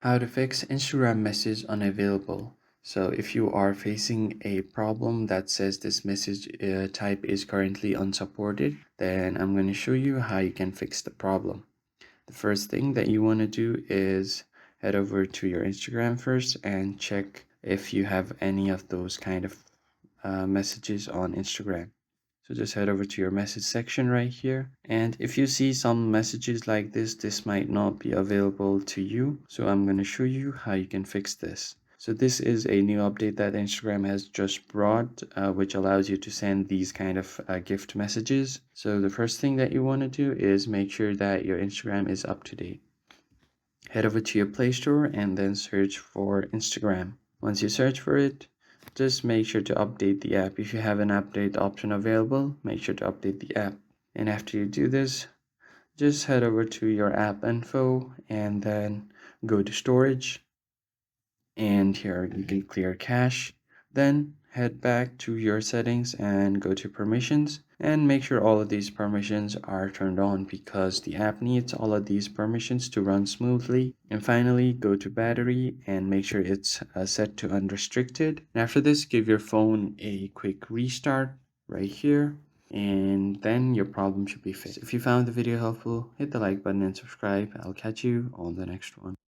How to fix Instagram message unavailable. So if you are facing a problem that says this message type is currently unsupported, then I'm going to show you how you can fix the problem. The first thing that you want to do is head over to your Instagram first and check if you have any of those kind of messages on Instagram. So just head over to your message section right here. And if you see some messages like this might not be available to you. So I'm going to show you how you can fix this. So this is a new update that Instagram has just brought, which allows you to send these kind of gift messages. So the first thing that you want to do is make sure that your Instagram is up to date. Head over to your Play Store and then search for Instagram. Once you search for it, just make sure to update the app. If you have an update option available, make sure to update the app. And after you do this, just head over to your app info and then go to storage. And here you can clear cache. Then head back to your settings and go to permissions and make sure all of these permissions are turned on because the app needs all of these permissions to run smoothly. And finally, go to battery and make sure it's set to unrestricted. And after this, give your phone a quick restart right here, and then your problem should be fixed. If you found the video helpful, hit the like button and subscribe. I'll catch you on the next one.